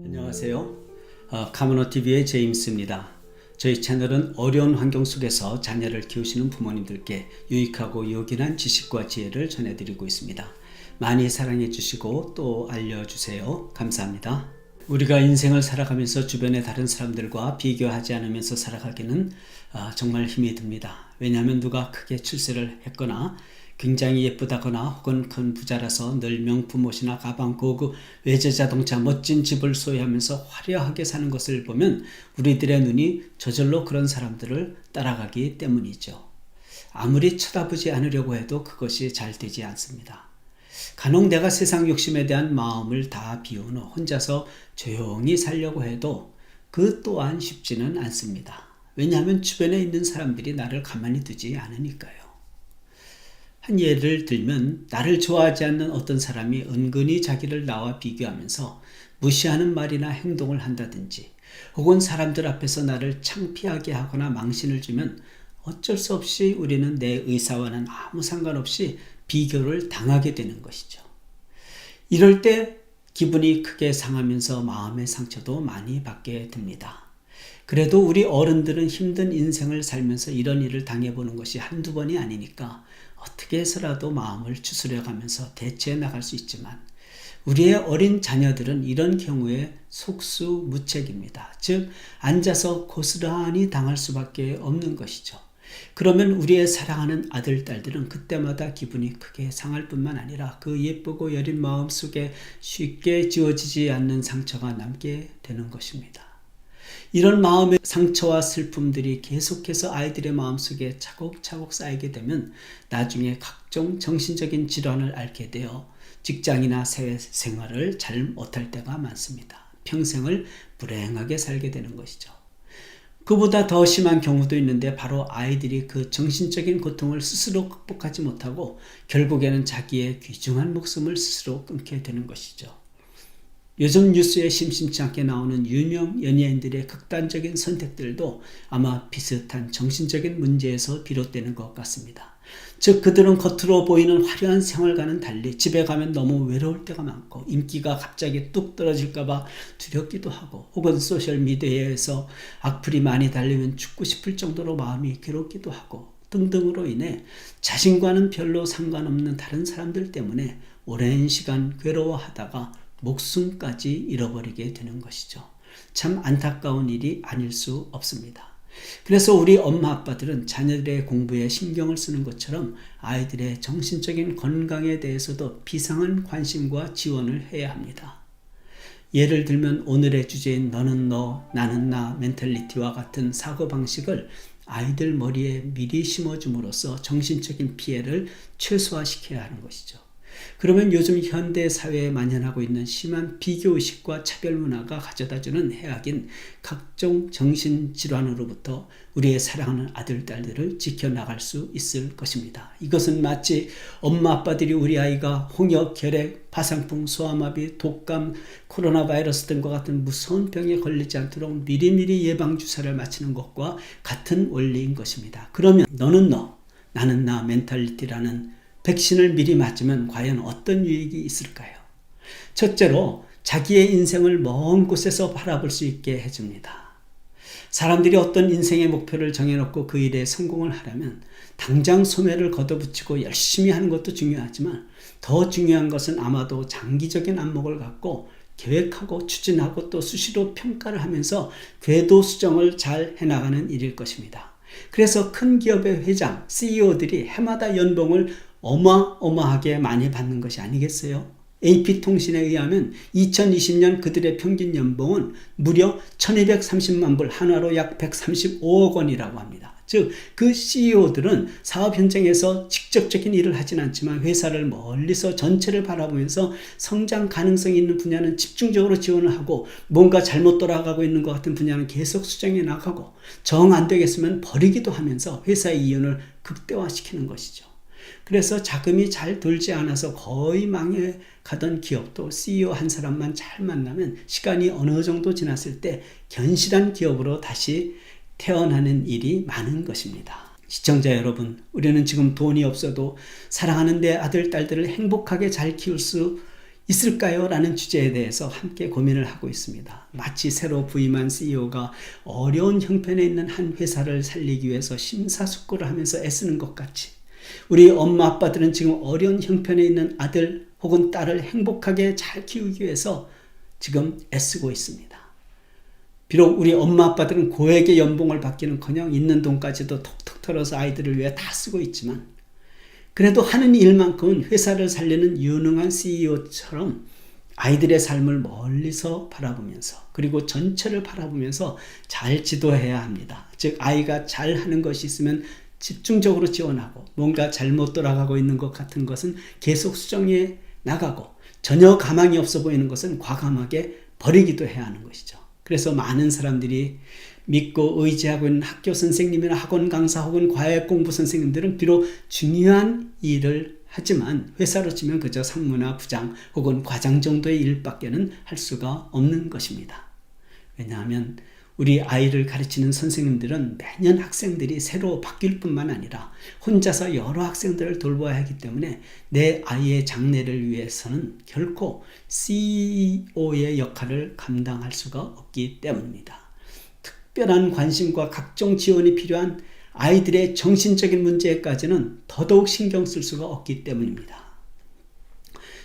안녕하세요. 카모노TV의 제임스입니다. 저희 채널은 어려운 환경 속에서 자녀를 키우시는 부모님들께 유익하고 요긴한 지식과 지혜를 전해드리고 있습니다. 많이 사랑해 주시고 또 알려주세요. 감사합니다. 우리가 인생을 살아가면서 주변의 다른 사람들과 비교하지 않으면서 살아가기는 정말 힘이 듭니다. 왜냐하면 누가 크게 출세를 했거나 굉장히 예쁘다거나 혹은 큰 부자라서 늘 명품 옷이나 가방, 고급 외제자동차, 멋진 집을 소유하면서 화려하게 사는 것을 보면 우리들의 눈이 저절로 그런 사람들을 따라가기 때문이죠. 아무리 쳐다보지 않으려고 해도 그것이 잘 되지 않습니다. 간혹 내가 세상 욕심에 대한 마음을 다 비운 후 혼자서 조용히 살려고 해도 그 또한 쉽지는 않습니다. 왜냐하면 주변에 있는 사람들이 나를 가만히 두지 않으니까요. 한 예를 들면 나를 좋아하지 않는 어떤 사람이 은근히 자기를 나와 비교하면서 무시하는 말이나 행동을 한다든지 혹은 사람들 앞에서 나를 창피하게 하거나 망신을 주면 어쩔 수 없이 우리는 내 의사와는 아무 상관없이 비교를 당하게 되는 것이죠. 이럴 때 기분이 크게 상하면서 마음의 상처도 많이 받게 됩니다. 그래도 우리 어른들은 힘든 인생을 살면서 이런 일을 당해보는 것이 한두 번이 아니니까 어떻게 해서라도 마음을 추스려가면서 대처해 나갈 수 있지만 우리의 어린 자녀들은 이런 경우에 속수무책입니다. 즉 앉아서 고스란히 당할 수밖에 없는 것이죠. 그러면 우리의 사랑하는 아들, 딸들은 그때마다 기분이 크게 상할 뿐만 아니라 그 예쁘고 여린 마음 속에 쉽게 지워지지 않는 상처가 남게 되는 것입니다. 이런 마음의 상처와 슬픔들이 계속해서 아이들의 마음속에 차곡차곡 쌓이게 되면 나중에 각종 정신적인 질환을 앓게 되어 직장이나 사회생활을 잘 못할 때가 많습니다. 평생을 불행하게 살게 되는 것이죠. 그보다 더 심한 경우도 있는데 바로 아이들이 그 정신적인 고통을 스스로 극복하지 못하고 결국에는 자기의 귀중한 목숨을 스스로 끊게 되는 것이죠. 요즘 뉴스에 심심치 않게 나오는 유명 연예인들의 극단적인 선택들도 아마 비슷한 정신적인 문제에서 비롯되는 것 같습니다. 즉 그들은 겉으로 보이는 화려한 생활과는 달리 집에 가면 너무 외로울 때가 많고 인기가 갑자기 뚝 떨어질까 봐 두렵기도 하고 혹은 소셜미디어에서 악플이 많이 달리면 죽고 싶을 정도로 마음이 괴롭기도 하고 등등으로 인해 자신과는 별로 상관없는 다른 사람들 때문에 오랜 시간 괴로워하다가 목숨까지 잃어버리게 되는 것이죠. 참 안타까운 일이 아닐 수 없습니다. 그래서 우리 엄마 아빠들은 자녀들의 공부에 신경을 쓰는 것처럼 아이들의 정신적인 건강에 대해서도 비상한 관심과 지원을 해야 합니다. 예를 들면 오늘의 주제인 너는 너, 나는 나 멘탈리티와 같은 사고방식을 아이들 머리에 미리 심어줌으로써 정신적인 피해를 최소화시켜야 하는 것이죠. 그러면 요즘 현대 사회에 만연하고 있는 심한 비교의식과 차별문화가 가져다주는 해악인 각종 정신질환으로부터 우리의 사랑하는 아들, 딸들을 지켜나갈 수 있을 것입니다. 이것은 마치 엄마, 아빠들이 우리 아이가 홍역, 결핵, 파상풍, 소아마비, 독감, 코로나 바이러스 등과 같은 무서운 병에 걸리지 않도록 미리미리 예방주사를 맞히는 것과 같은 원리인 것입니다. 그러면 너는 너, 나는 나 멘탈리티라는 백신을 미리 맞으면 과연 어떤 유익이 있을까요? 첫째로 자기의 인생을 먼 곳에서 바라볼 수 있게 해줍니다. 사람들이 어떤 인생의 목표를 정해놓고 그 일에 성공을 하려면 당장 소매를 걷어붙이고 열심히 하는 것도 중요하지만 더 중요한 것은 아마도 장기적인 안목을 갖고 계획하고 추진하고 또 수시로 평가를 하면서 궤도 수정을 잘 해나가는 일일 것입니다. 그래서 큰 기업의 회장, CEO들이 해마다 연봉을 어마어마하게 많이 받는 것이 아니겠어요? AP통신에 의하면 2020년 그들의 평균 연봉은 무려 1230만 불, 한화로 약 135억 원이라고 합니다. 즉 그 CEO들은 사업 현장에서 직접적인 일을 하진 않지만 회사를 멀리서 전체를 바라보면서 성장 가능성이 있는 분야는 집중적으로 지원을 하고 뭔가 잘못 돌아가고 있는 것 같은 분야는 계속 수정해 나가고 정 안 되겠으면 버리기도 하면서 회사의 이윤을 극대화시키는 것이죠. 그래서 자금이 잘 돌지 않아서 거의 망해가던 기업도 CEO 한 사람만 잘 만나면 시간이 어느 정도 지났을 때 견실한 기업으로 다시 태어나는 일이 많은 것입니다. 시청자 여러분, 우리는 지금 돈이 없어도 사랑하는 내 아들, 딸들을 행복하게 잘 키울 수 있을까요? 라는 주제에 대해서 함께 고민을 하고 있습니다. 마치 새로 부임한 CEO가 어려운 형편에 있는 한 회사를 살리기 위해서 심사숙고를 하면서 애쓰는 것 같이, 우리 엄마 아빠들은 지금 어려운 형편에 있는 아들 혹은 딸을 행복하게 잘 키우기 위해서 지금 애쓰고 있습니다. 비록 우리 엄마 아빠들은 고액의 연봉을 받기는커녕 있는 돈까지도 톡톡 털어서 아이들을 위해 다 쓰고 있지만, 그래도 하는 일만큼은 회사를 살리는 유능한 CEO처럼 아이들의 삶을 멀리서 바라보면서, 그리고 전체를 바라보면서 잘 지도해야 합니다. 즉, 아이가 잘하는 것이 있으면 집중적으로 지원하고, 뭔가 잘못 돌아가고 있는 것 같은 것은 계속 수정해 나가고, 전혀 가망이 없어 보이는 것은 과감하게 버리기도 해야 하는 것이죠. 그래서 많은 사람들이 믿고 의지하고 있는 학교 선생님이나 학원 강사 혹은 과외 공부 선생님들은 비록 중요한 일을 하지만 회사로 치면 그저 상무나 부장 혹은 과장 정도의 일밖에는 할 수가 없는 것입니다. 왜냐하면 우리 아이를 가르치는 선생님들은 매년 학생들이 새로 바뀔 뿐만 아니라 혼자서 여러 학생들을 돌봐야 하기 때문에 내 아이의 장래를 위해서는 결코 CEO의 역할을 감당할 수가 없기 때문입니다. 특별한 관심과 각종 지원이 필요한 아이들의 정신적인 문제까지는 더더욱 신경 쓸 수가 없기 때문입니다.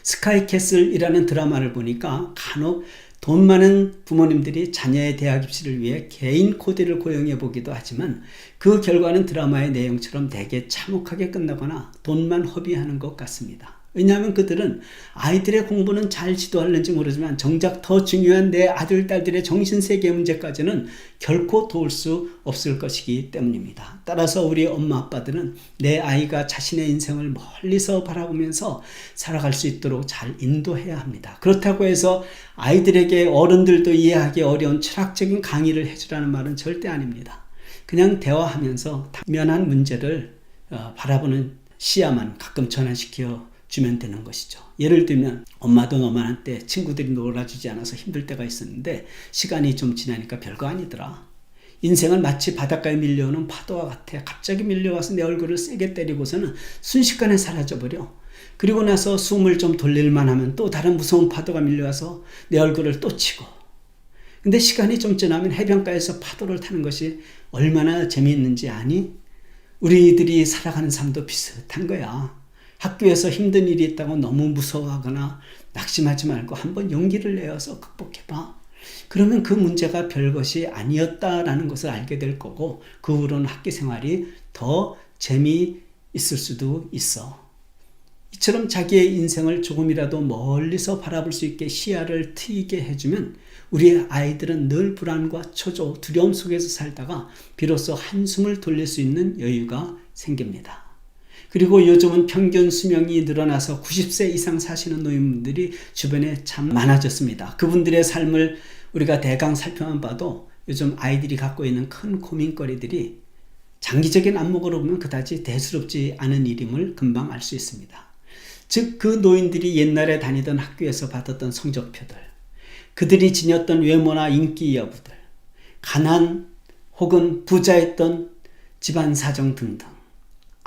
스카이캐슬이라는 드라마를 보니까 간혹 돈 많은 부모님들이 자녀의 대학 입시를 위해 개인 코디를 고용해 보기도 하지만 그 결과는 드라마의 내용처럼 대개 참혹하게 끝나거나 돈만 허비하는 것 같습니다. 왜냐하면 그들은 아이들의 공부는 잘 지도하는지 모르지만 정작 더 중요한 내 아들, 딸들의 정신세계 문제까지는 결코 도울 수 없을 것이기 때문입니다. 따라서 우리 엄마, 아빠들은 내 아이가 자신의 인생을 멀리서 바라보면서 살아갈 수 있도록 잘 인도해야 합니다. 그렇다고 해서 아이들에게 어른들도 이해하기 어려운 철학적인 강의를 해주라는 말은 절대 아닙니다. 그냥 대화하면서 당면한 문제를 바라보는 시야만 가끔 전환시켜 주면 되는 것이죠. 예를 들면 엄마도 너만 한때 친구들이 놀아주지 않아서 힘들 때가 있었는데 시간이 좀 지나니까 별거 아니더라. 인생은 마치 바닷가에 밀려오는 파도와 같아. 갑자기 밀려와서 내 얼굴을 세게 때리고서는 순식간에 사라져버려. 그리고 나서 숨을 좀 돌릴만 하면 또 다른 무서운 파도가 밀려와서 내 얼굴을 또 치고. 근데 시간이 좀 지나면 해변가에서 파도를 타는 것이 얼마나 재미있는지 아니? 우리들이 살아가는 삶도 비슷한 거야. 학교에서 힘든 일이 있다고 너무 무서워하거나 낙심하지 말고 한번 용기를 내어서 극복해봐. 그러면 그 문제가 별것이 아니었다라는 것을 알게 될 거고, 그 후로는 학교 생활이 더 재미있을 수도 있어. 이처럼 자기의 인생을 조금이라도 멀리서 바라볼 수 있게 시야를 트이게 해주면 우리 아이들은 늘 불안과 초조, 두려움 속에서 살다가 비로소 한숨을 돌릴 수 있는 여유가 생깁니다. 그리고 요즘은 평균 수명이 늘어나서 90세 이상 사시는 노인분들이 주변에 참 많아졌습니다. 그분들의 삶을 우리가 대강 살펴만 봐도 요즘 아이들이 갖고 있는 큰 고민거리들이 장기적인 안목으로 보면 그다지 대수롭지 않은 일임을 금방 알 수 있습니다. 즉, 그 노인들이 옛날에 다니던 학교에서 받았던 성적표들, 그들이 지녔던 외모나 인기 여부들, 가난 혹은 부자였던 집안 사정 등등,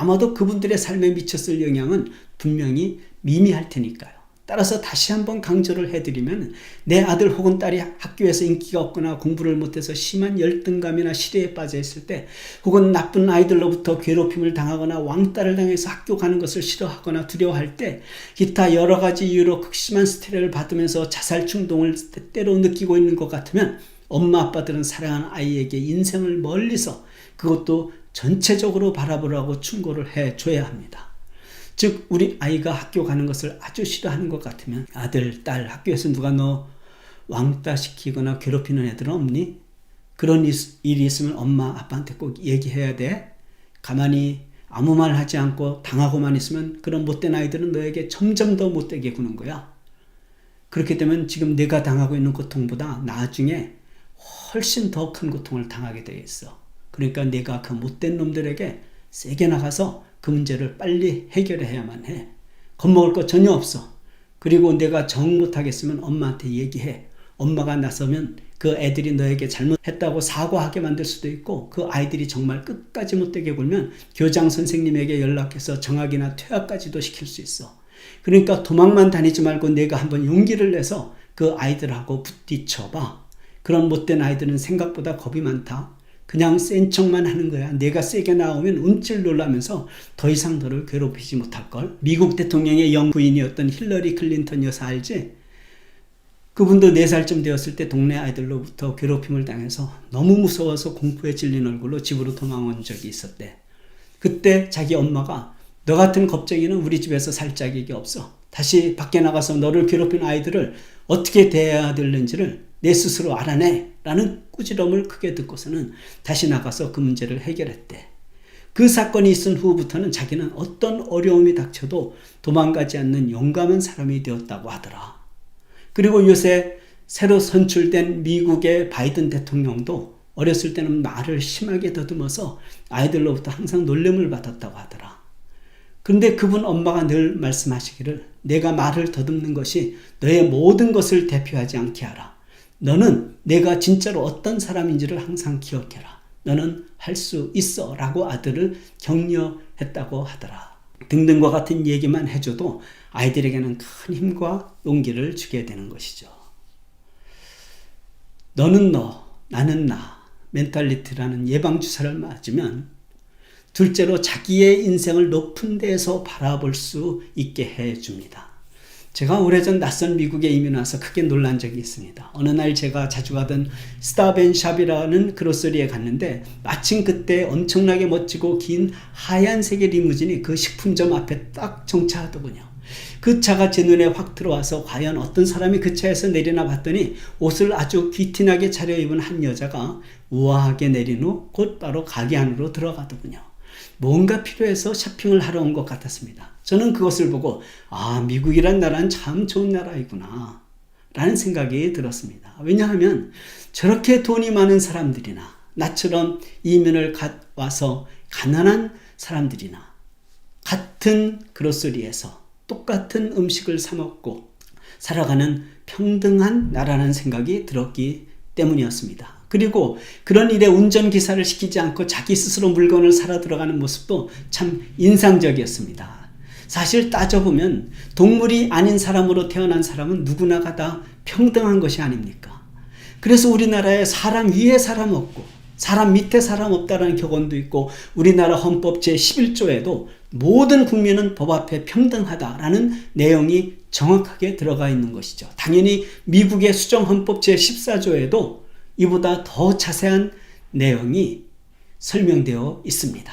아마도 그분들의 삶에 미쳤을 영향은 분명히 미미할 테니까요. 따라서 다시 한번 강조를 해드리면, 내 아들 혹은 딸이 학교에서 인기가 없거나 공부를 못해서 심한 열등감이나 시대에 빠져 있을 때, 혹은 나쁜 아이들로부터 괴롭힘을 당하거나 왕따를 당해서 학교 가는 것을 싫어하거나 두려워할 때, 기타 여러 가지 이유로 극심한 스트레스를 받으면서 자살 충동을 때로 느끼고 있는 것 같으면, 엄마 아빠들은 사랑하는 아이에게 인생을 멀리서, 그것도 전체적으로 바라보라고 충고를 해줘야 합니다. 즉, 우리 아이가 학교 가는 것을 아주 싫어하는 것 같으면, 아들, 딸, 학교에서 누가 너 왕따시키거나 괴롭히는 애들은 없니? 그런 일이 있으면 엄마, 아빠한테 꼭 얘기해야 돼. 가만히 아무 말 하지 않고 당하고만 있으면 그런 못된 아이들은 너에게 점점 더 못되게 구는 거야. 그렇게 되면 지금 내가 당하고 있는 고통보다 나중에 훨씬 더 큰 고통을 당하게 되어 있어. 그러니까 내가 그 못된 놈들에게 세게 나가서 그 문제를 빨리 해결해야만 해. 겁먹을 거 전혀 없어. 그리고 내가 정 못하겠으면 엄마한테 얘기해. 엄마가 나서면 그 애들이 너에게 잘못했다고 사과하게 만들 수도 있고, 그 아이들이 정말 끝까지 못되게 굴면 교장 선생님에게 연락해서 정학이나 퇴학까지도 시킬 수 있어. 그러니까 도망만 다니지 말고 내가 한번 용기를 내서 그 아이들하고 부딪혀봐. 그런 못된 아이들은 생각보다 겁이 많다. 그냥 센 척만 하는 거야. 내가 세게 나오면 움찔 놀라면서 더 이상 너를 괴롭히지 못할걸. 미국 대통령의 영부인이었던 힐러리 클린턴 여사 알지? 그분도 4살쯤 되었을 때 동네 아이들로부터 괴롭힘을 당해서 너무 무서워서 공포에 질린 얼굴로 집으로 도망온 적이 있었대. 그때 자기 엄마가 너 같은 겁쟁이는 우리 집에서 살 자격이 없어. 다시 밖에 나가서 너를 괴롭힌 아이들을 어떻게 대해야 되는지를 내 스스로 알아내 라는 꾸지람을 크게 듣고서는 다시 나가서 그 문제를 해결했대. 그 사건이 있은 후부터는 자기는 어떤 어려움이 닥쳐도 도망가지 않는 용감한 사람이 되었다고 하더라. 그리고 요새 새로 선출된 미국의 바이든 대통령도 어렸을 때는 말을 심하게 더듬어서 아이들로부터 항상 놀림을 받았다고 하더라. 그런데 그분 엄마가 늘 말씀하시기를 내가 말을 더듬는 것이 너의 모든 것을 대표하지 않게 하라. 너는 내가 진짜로 어떤 사람인지를 항상 기억해라. 너는 할 수 있어 라고 아들을 격려했다고 하더라. 등등과 같은 얘기만 해줘도 아이들에게는 큰 힘과 용기를 주게 되는 것이죠. 너는 너, 나는 나 멘탈리티라는 예방주사를 맞으면 둘째로 자기의 인생을 높은 데에서 바라볼 수 있게 해줍니다. 제가 오래전 낯선 미국에 이민 와서 크게 놀란 적이 있습니다. 어느 날 제가 자주 가던 스탑앤샵이라는 그로서리에 갔는데 마침 그때 엄청나게 멋지고 긴 하얀색의 리무진이 그 식품점 앞에 딱 정차하더군요. 그 차가 제 눈에 확 들어와서 과연 어떤 사람이 그 차에서 내리나 봤더니 옷을 아주 귀티나게 차려입은 한 여자가 우아하게 내린 후 곧바로 가게 안으로 들어가더군요. 뭔가 필요해서 쇼핑을 하러 온 것 같았습니다. 저는 그것을 보고 미국이란 나라는 참 좋은 나라이구나 라는 생각이 들었습니다. 왜냐하면 저렇게 돈이 많은 사람들이나 나처럼 이민을 와서 가난한 사람들이나 같은 그로서리에서 똑같은 음식을 사 먹고 살아가는 평등한 나라는 생각이 들었기 때문이었습니다. 그리고 그런 일에 운전기사를 시키지 않고 자기 스스로 물건을 사러 들어가는 모습도 참 인상적이었습니다. 사실 따져보면 동물이 아닌 사람으로 태어난 사람은 누구나가 다 평등한 것이 아닙니까? 그래서 우리나라에 사람 위에 사람 없고 사람 밑에 사람 없다라는 격언도 있고 우리나라 헌법 제11조에도 모든 국민은 법 앞에 평등하다라는 내용이 정확하게 들어가 있는 것이죠. 당연히 미국의 수정헌법 제14조에도 이보다 더 자세한 내용이 설명되어 있습니다.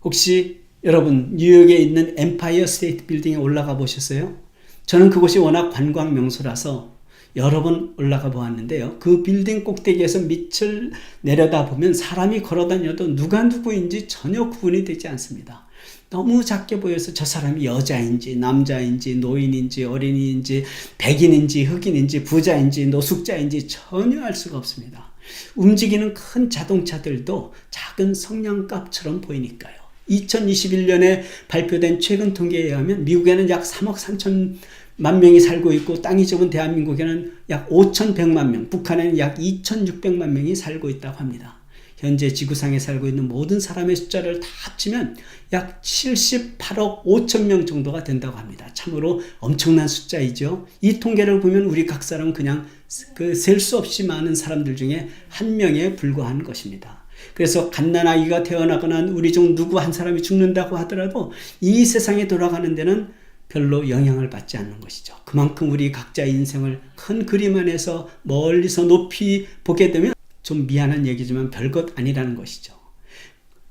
혹시 여러분 뉴욕에 있는 엠파이어 스테이트 빌딩에 올라가 보셨어요? 저는 그곳이 워낙 관광 명소라서 여러 번 올라가 보았는데요. 그 빌딩 꼭대기에서 밑을 내려다보면 사람이 걸어다녀도 누가 누구인지 전혀 구분이 되지 않습니다. 너무 작게 보여서 저 사람이 여자인지 남자인지 노인인지 어린이인지 백인인지 흑인인지 부자인지 노숙자인지 전혀 알 수가 없습니다. 움직이는 큰 자동차들도 작은 성냥갑처럼 보이니까요. 2021년에 발표된 최근 통계에 의하면 미국에는 약 3억 3천만 명이 살고 있고 땅이 좁은 대한민국에는 약 5,100만 명, 북한에는 약 2,600만 명이 살고 있다고 합니다. 현재 지구상에 살고 있는 모든 사람의 숫자를 다 합치면 약 78억 5천 명 정도가 된다고 합니다. 참으로 엄청난 숫자이죠. 이 통계를 보면 우리 각 사람은 그냥 셀 수 없이 많은 사람들 중에 한 명에 불과한 것입니다. 그래서 갓난아기가 태어나거나 우리 중 누구 한 사람이 죽는다고 하더라도 이 세상에 돌아가는 데는 별로 영향을 받지 않는 것이죠. 그만큼 우리 각자의 인생을 큰 그림 안에서 멀리서 높이 보게 되면 좀 미안한 얘기지만 별것 아니라는 것이죠.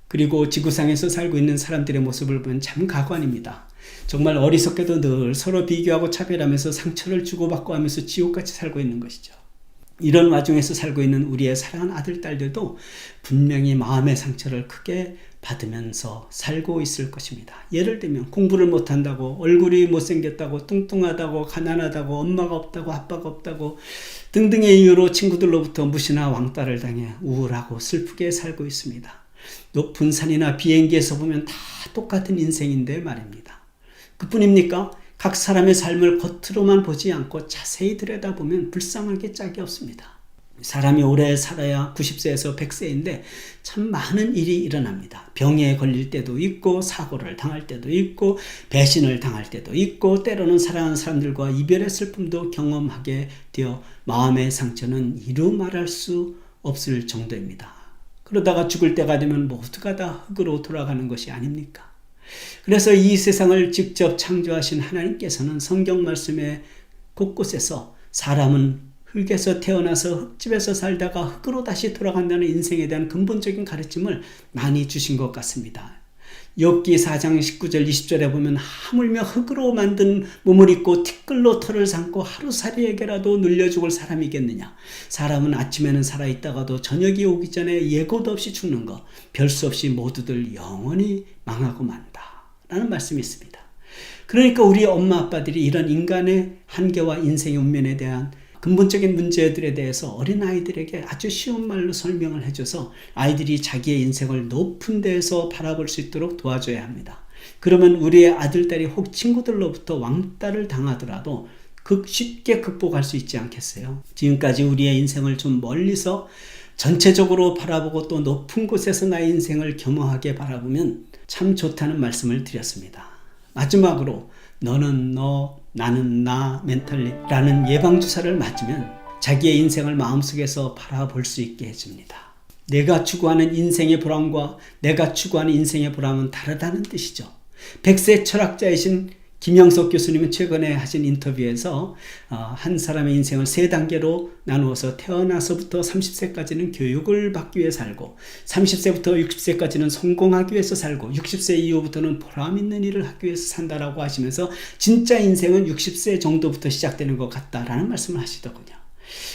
그리고 지구상에서 살고 있는 사람들의 모습을 보면 참 가관입니다. 정말 어리석게도 늘 서로 비교하고 차별하면서 상처를 주고받고 하면서 지옥같이 살고 있는 것이죠. 이런 와중에서 살고 있는 우리의 사랑하는 아들, 딸들도 분명히 마음의 상처를 크게 받으면서 살고 있을 것입니다. 예를 들면 공부를 못한다고, 얼굴이 못생겼다고, 뚱뚱하다고, 가난하다고, 엄마가 없다고, 아빠가 없다고 등등의 이유로 친구들로부터 무시나 왕따를 당해 우울하고 슬프게 살고 있습니다. 높은 산이나 비행기에서 보면 다 똑같은 인생인데 말입니다. 그뿐입니까? 각 사람의 삶을 겉으로만 보지 않고 자세히 들여다보면 불쌍하게 짝이 없습니다. 사람이 오래 살아야 90세에서 100세인데 참 많은 일이 일어납니다. 병에 걸릴 때도 있고 사고를 당할 때도 있고 배신을 당할 때도 있고 때로는 사랑하는 사람들과 이별의 슬픔도 경험하게 되어 마음의 상처는 이루 말할 수 없을 정도입니다. 그러다가 죽을 때가 되면 모두가 다 흙으로 돌아가는 것이 아닙니까? 그래서 이 세상을 직접 창조하신 하나님께서는 성경 말씀의 곳곳에서 사람은 흙에서 태어나서 흙집에서 살다가 흙으로 다시 돌아간다는 인생에 대한 근본적인 가르침을 많이 주신 것 같습니다. 욥기 4장 19절 20절에 보면 하물며 흙으로 만든 몸을 입고 티끌로 털을 삼고 하루살이에게라도 눌려 죽을 사람이겠느냐. 사람은 아침에는 살아있다가도 저녁이 오기 전에 예고도 없이 죽는 것, 별 수 없이 모두들 영원히 망하고 만다 라는 말씀이 있습니다. 그러니까 우리 엄마 아빠들이 이런 인간의 한계와 인생의 운명에 대한 근본적인 문제들에 대해서 어린아이들에게 아주 쉬운 말로 설명을 해줘서 아이들이 자기의 인생을 높은 데에서 바라볼 수 있도록 도와줘야 합니다. 그러면 우리의 아들, 딸이 혹 친구들로부터 왕따를 당하더라도 쉽게 극복할 수 있지 않겠어요? 지금까지 우리의 인생을 좀 멀리서 전체적으로 바라보고 또 높은 곳에서 나의 인생을 겸허하게 바라보면 참 좋다는 말씀을 드렸습니다. 마지막으로 너는 너, 나는 나 멘탈리라는 예방주사를 맞으면 자기의 인생을 마음속에서 바라볼 수 있게 해줍니다. 내가 추구하는 인생의 보람과 내가 추구하는 인생의 보람은 다르다는 뜻이죠. 100세 철학자이신 김영석 교수님은 최근에 하신 인터뷰에서 한 사람의 인생을 3단계로 나누어서 태어나서부터 30세까지는 교육을 받기 위해 살고 30세부터 60세까지는 성공하기 위해서 살고 60세 이후부터는 보람 있는 일을 하기 위해서 산다라고 하시면서 진짜 인생은 60세 정도부터 시작되는 것 같다라는 말씀을 하시더군요.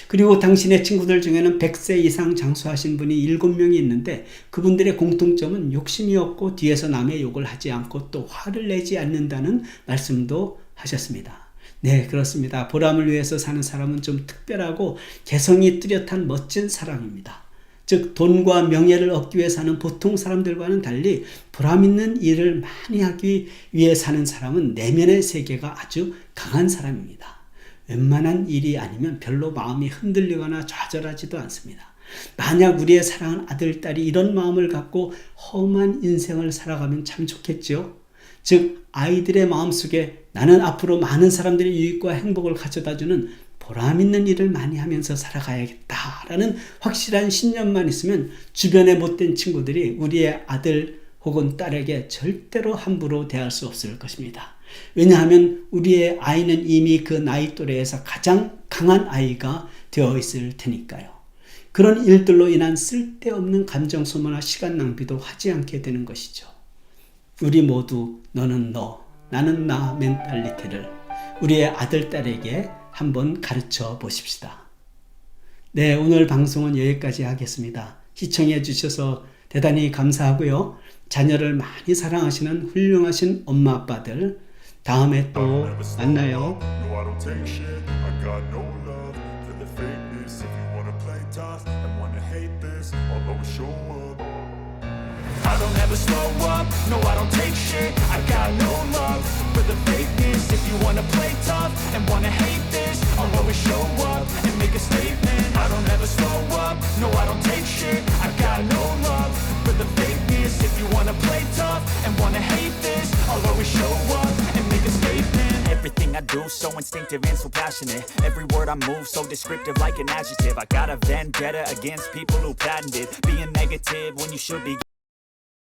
그리고 당신의 친구들 중에는 100세 이상 장수하신 분이 7명이 있는데 그분들의 공통점은 욕심이 없고 뒤에서 남의 욕을 하지 않고 또 화를 내지 않는다는 말씀도 하셨습니다. 네, 그렇습니다. 보람을 위해서 사는 사람은 좀 특별하고 개성이 뚜렷한 멋진 사람입니다. 즉 돈과 명예를 얻기 위해 사는 보통 사람들과는 달리 보람 있는 일을 많이 하기 위해 사는 사람은 내면의 세계가 아주 강한 사람입니다. 웬만한 일이 아니면 별로 마음이 흔들리거나 좌절하지도 않습니다. 만약 우리의 사랑하는 아들, 딸이 이런 마음을 갖고 험한 인생을 살아가면 참 좋겠죠. 즉 아이들의 마음속에 나는 앞으로 많은 사람들의 유익과 행복을 가져다주는 보람 있는 일을 많이 하면서 살아가야겠다라는 확실한 신념만 있으면 주변의 못된 친구들이 우리의 아들 혹은 딸에게 절대로 함부로 대할 수 없을 것입니다. 왜냐하면 우리의 아이는 이미 그 나이 또래에서 가장 강한 아이가 되어 있을 테니까요. 그런 일들로 인한 쓸데없는 감정 소모나 시간 낭비도 하지 않게 되는 것이죠. 우리 모두 너는 너, 나는 나 멘탈리티를 우리의 아들, 딸에게 한번 가르쳐 보십시다. 네, 오늘 방송은 여기까지 하겠습니다. 시청해 주셔서 대단히 감사하고요. 자녀를 많이 사랑하시는 훌륭하신 엄마 아빠들 다음에 또 만나요. I don't ever slow up, no I don't take shit. I got no love for the fakeness. If you wanna play tough and wanna hate this, I'll always show up and make a statement. I don't ever slow up, no I don't take shit. I got no love for the fakeness. If you wanna play tough and wanna hate this, I'll always show up and make a statement. Everything I do so instinctive and so passionate. Every word I move so descriptive like an adjective. I got a vendetta against people who patented being negative when you should be